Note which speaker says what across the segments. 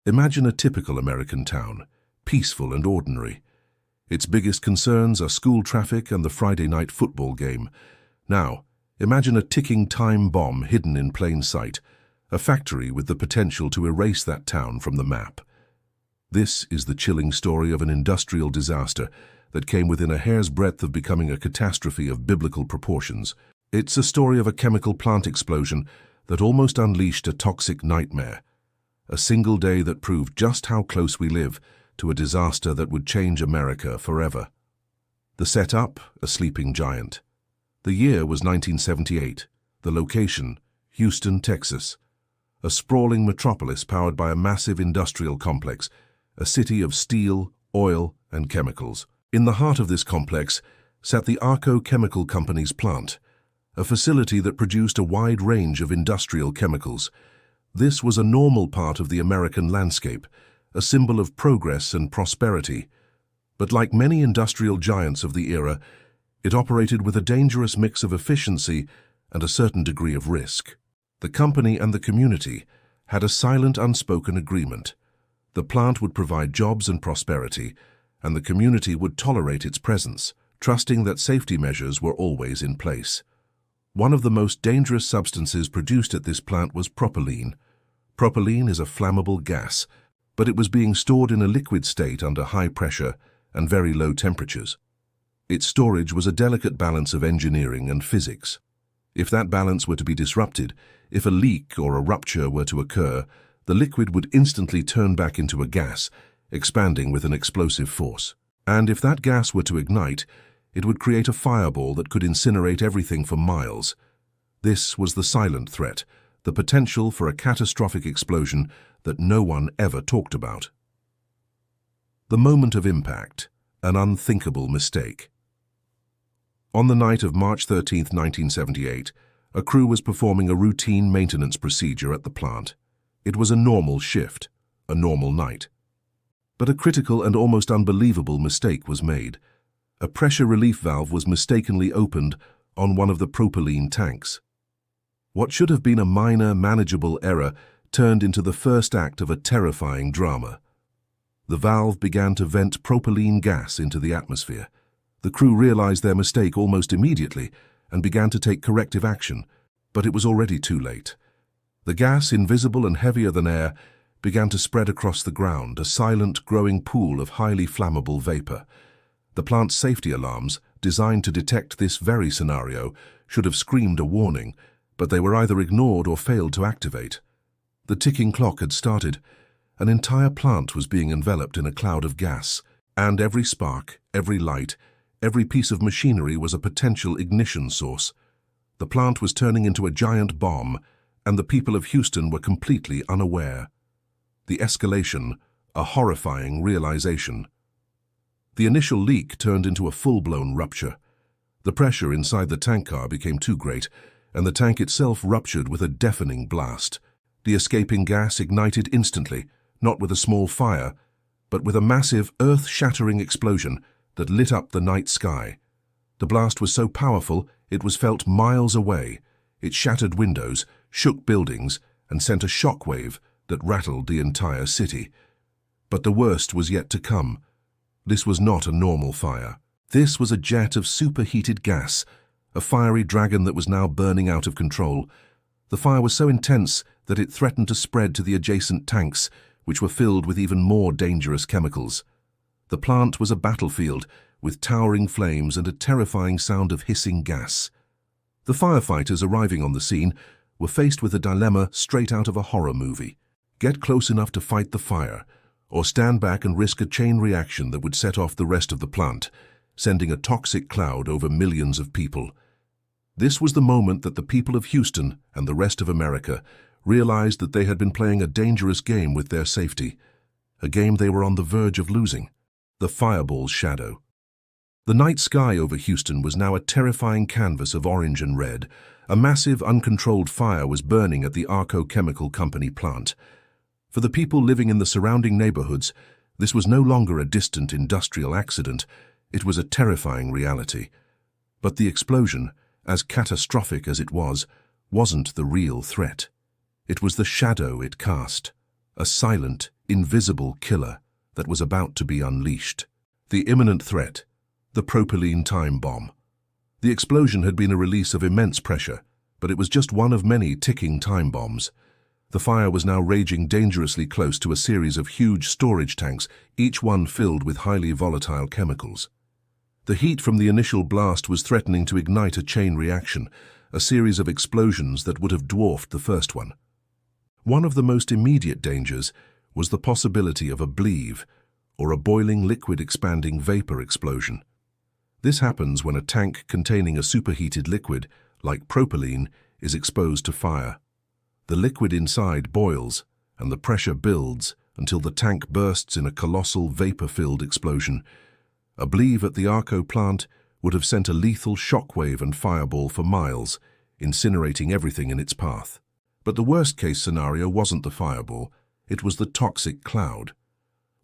Speaker 1: Imagine a typical American town, peaceful and ordinary. Its biggest concerns are school traffic and the Friday night football game. Now, imagine a ticking time bomb hidden in plain sight, a factory with the potential to erase that town from the map. This is the chilling story of an industrial disaster that came within a hair's breadth of becoming a catastrophe of biblical proportions. It's a story of a chemical plant explosion that almost unleashed a toxic nightmare. A single day that proved just how close we live to a disaster that would change America forever. The setup, a sleeping giant. The year was 1978. The location, Houston, Texas. A sprawling metropolis powered by a massive industrial complex, a city of steel, oil, and chemicals. In the heart of this complex sat the Arco Chemical Company's plant, a facility that produced a wide range of industrial chemicals. This was a normal part of the American landscape, a symbol of progress and prosperity. But like many industrial giants of the era, it operated with a dangerous mix of efficiency and a certain degree of risk. The company and the community had a silent, unspoken agreement. The plant would provide jobs and prosperity, and the community would tolerate its presence, trusting that safety measures were always in place. One of the most dangerous substances produced at this plant was propylene. Propylene is a flammable gas, but it was being stored in a liquid state under high pressure and very low temperatures. Its storage was a delicate balance of engineering and physics. If that balance were to be disrupted, if a leak or a rupture were to occur, the liquid would instantly turn back into a gas, expanding with an explosive force. And if that gas were to ignite, it would create a fireball that could incinerate everything for miles. This was the silent threat, the potential for a catastrophic explosion that no one ever talked about. The moment of impact, an unthinkable mistake. On the night of March 13, 1978, a crew was performing a routine maintenance procedure at the plant. It was a normal shift, a normal night. But a critical and almost unbelievable mistake was made. A pressure relief valve was mistakenly opened on one of the propylene tanks. What should have been a minor, manageable error turned into the first act of a terrifying drama. The valve began to vent propylene gas into the atmosphere. The crew realized their mistake almost immediately and began to take corrective action, but it was already too late. The gas, invisible and heavier than air, began to spread across the ground, a silent, growing pool of highly flammable vapor. The plant's safety alarms, designed to detect this very scenario, should have screamed a warning, but they were either ignored or failed to activate. The ticking clock had started. An entire plant was being enveloped in a cloud of gas, and every spark, every light, every piece of machinery was a potential ignition source. The plant was turning into a giant bomb, and the people of Houston were completely unaware. The escalation, a horrifying realization. The initial leak turned into a full-blown rupture. The pressure inside the tank car became too great, and the tank itself ruptured with a deafening blast. The escaping gas ignited instantly, not with a small fire, but with a massive, earth-shattering explosion that lit up the night sky. The blast was so powerful it was felt miles away. It shattered windows, shook buildings, and sent a shockwave that rattled the entire city. But the worst was yet to come. This was not a normal fire. This was a jet of superheated gas, a fiery dragon that was now burning out of control. The fire was so intense that it threatened to spread to the adjacent tanks, which were filled with even more dangerous chemicals. The plant was a battlefield, with towering flames and a terrifying sound of hissing gas. The firefighters arriving on the scene were faced with a dilemma straight out of a horror movie. Get close enough to fight the fire, or stand back and risk a chain reaction that would set off the rest of the plant, sending a toxic cloud over millions of people. This was the moment that the people of Houston and the rest of America realized that they had been playing a dangerous game with their safety, a game they were on the verge of losing. The fireball's shadow. The night sky over Houston was now a terrifying canvas of orange and red. A massive, uncontrolled fire was burning at the Arco Chemical Company plant. For the people living in the surrounding neighborhoods, this was no longer a distant industrial accident. It was a terrifying reality. But the explosion, as catastrophic as it was, wasn't the real threat. It was the shadow it cast, a silent, invisible killer that was about to be unleashed. The imminent threat, the propylene time bomb. The explosion had been a release of immense pressure, but it was just one of many ticking time bombs. The fire was now raging dangerously close to a series of huge storage tanks, each one filled with highly volatile chemicals. The heat from the initial blast was threatening to ignite a chain reaction, a series of explosions that would have dwarfed the first one. One of the most immediate dangers was the possibility of a BLEVE, or a boiling liquid expanding vapor explosion. This happens when a tank containing a superheated liquid, like propylene, is exposed to fire. The liquid inside boils, and the pressure builds until the tank bursts in a colossal vapor-filled explosion. A BLEVE at the Arco plant would have sent a lethal shockwave and fireball for miles, incinerating everything in its path. But the worst-case scenario wasn't the fireball, it was the toxic cloud.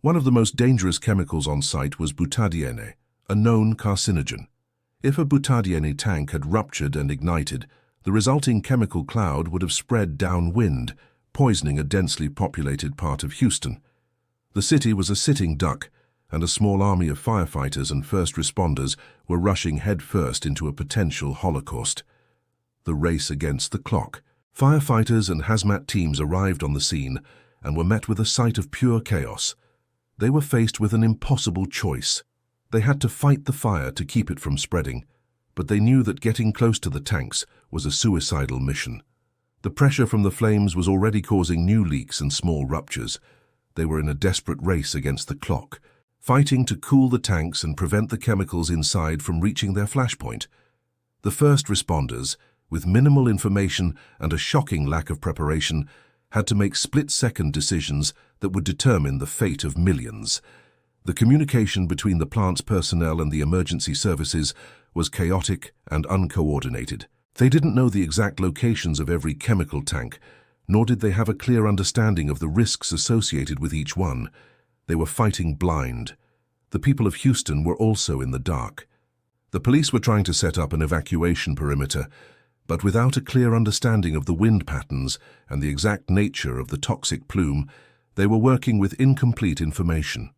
Speaker 1: One of the most dangerous chemicals on site was butadiene, a known carcinogen. If a butadiene tank had ruptured and ignited, the resulting chemical cloud would have spread downwind, poisoning a densely populated part of Houston. The city was a sitting duck, and a small army of firefighters and first responders were rushing headfirst into a potential holocaust. The race against the clock. Firefighters and hazmat teams arrived on the scene and were met with a sight of pure chaos. They were faced with an impossible choice. They had to fight the fire to keep it from spreading, but they knew that getting close to the tanks was a suicidal mission. The pressure from the flames was already causing new leaks and small ruptures. They were in a desperate race against the clock, fighting to cool the tanks and prevent the chemicals inside from reaching their flashpoint. The first responders, with minimal information and a shocking lack of preparation, had to make split-second decisions that would determine the fate of millions. The communication between the plant's personnel and the emergency services was chaotic and uncoordinated. They didn't know the exact locations of every chemical tank, nor did they have a clear understanding of the risks associated with each one. They were fighting blind. The people of Houston were also in the dark. The police were trying to set up an evacuation perimeter, but without a clear understanding of the wind patterns and the exact nature of the toxic plume, they were working with incomplete information.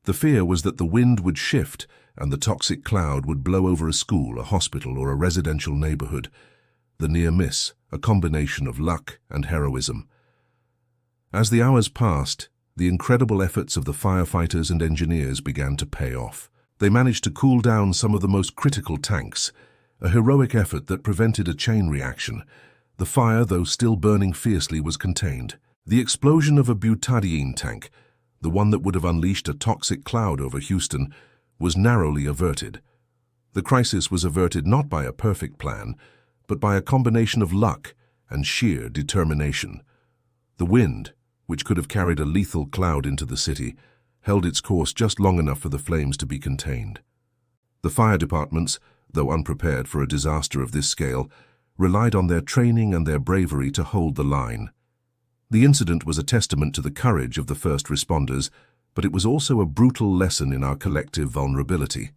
Speaker 1: The fear was that the wind would shift and the toxic cloud would blow over a school, a hospital, or a residential neighborhood. The near miss, a combination of luck and heroism. As the hours passed, the incredible efforts of the firefighters and engineers began to pay off. They managed to cool down some of the most critical tanks, a heroic effort that prevented a chain reaction. The fire, though still burning fiercely, was contained. The explosion of a butadiene tank, the one that would have unleashed a toxic cloud over Houston, was narrowly averted. The crisis was averted not by a perfect plan, but by a combination of luck and sheer determination. The wind, which could have carried a lethal cloud into the city, held its course just long enough for the flames to be contained. The fire departments, though unprepared for a disaster of this scale, relied on their training and their bravery to hold the line. The incident was a testament to the courage of the first responders, but it was also a brutal lesson in our collective vulnerability.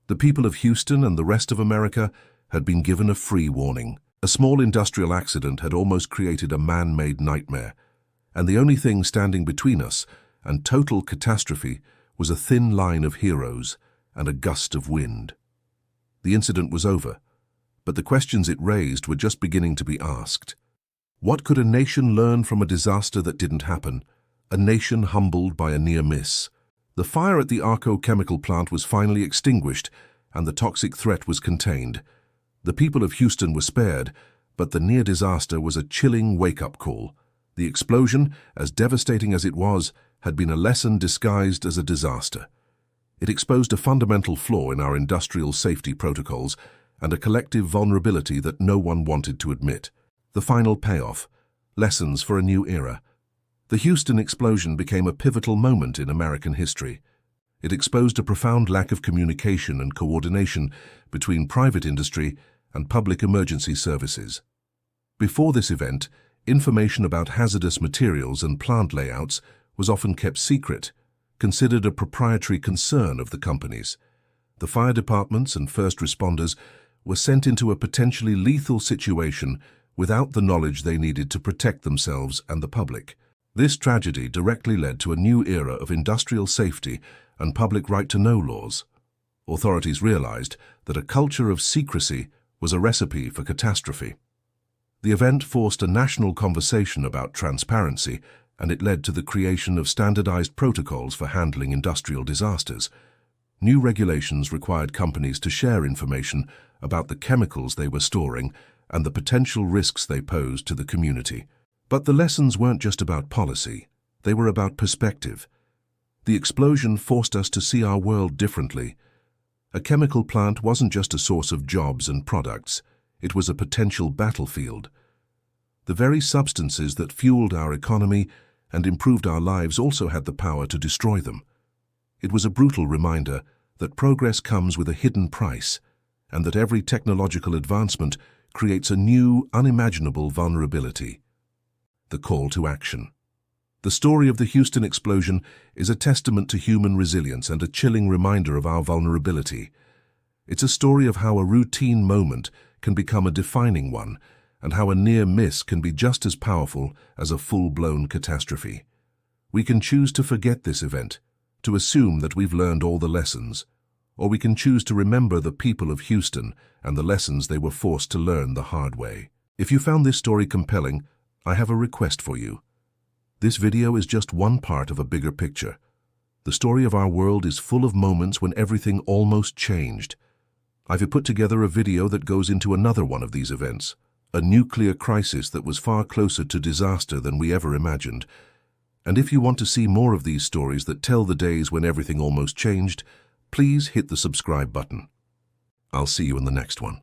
Speaker 1: The people of Houston and the rest of America had been given a free warning. A small industrial accident had almost created a man-made nightmare, and the only thing standing between us and total catastrophe was a thin line of heroes and a gust of wind. The incident was over, but the questions it raised were just beginning to be asked. What could a nation learn from a disaster that didn't happen? A nation humbled by a near miss. The fire at the Arco chemical plant was finally extinguished, and the toxic threat was contained. The people of Houston were spared, but the near disaster was a chilling wake-up call. The explosion, as devastating as it was, had been a lesson disguised as a disaster. It exposed a fundamental flaw in our industrial safety protocols and a collective vulnerability that no one wanted to admit. The final payoff: lessons for a new era. The Houston explosion became a pivotal moment in American history. It exposed a profound lack of communication and coordination between private industry and public emergency services. Before this event, information about hazardous materials and plant layouts was often kept secret, considered a proprietary concern of the companies. The fire departments and first responders were sent into a potentially lethal situation without the knowledge they needed to protect themselves and the public. This tragedy directly led to a new era of industrial safety and public right-to-know laws. Authorities realized that a culture of secrecy was a recipe for catastrophe. The event forced a national conversation about transparency, and it led to the creation of standardized protocols for handling industrial disasters. New regulations required companies to share information about the chemicals they were storing and the potential risks they posed to the community. But the lessons weren't just about policy, they were about perspective. The explosion forced us to see our world differently. A chemical plant wasn't just a source of jobs and products, it was a potential battlefield. The very substances that fueled our economy and improved our lives also had the power to destroy them. It was a brutal reminder that progress comes with a hidden price, and that every technological advancement creates a new, unimaginable vulnerability. The call to action. The story of the Houston explosion is a testament to human resilience and a chilling reminder of our vulnerability. It's a story of how a routine moment can become a defining one, and how a near miss can be just as powerful as a full-blown catastrophe. We can choose to forget this event, to assume that we've learned all the lessons, or we can choose to remember the people of Houston and the lessons they were forced to learn the hard way. If you found this story compelling, I have a request for you. This video is just one part of a bigger picture. The story of our world is full of moments when everything almost changed. I've put together a video that goes into another one of these events, a nuclear crisis that was far closer to disaster than we ever imagined. And if you want to see more of these stories that tell the days when everything almost changed, please hit the subscribe button. I'll see you in the next one.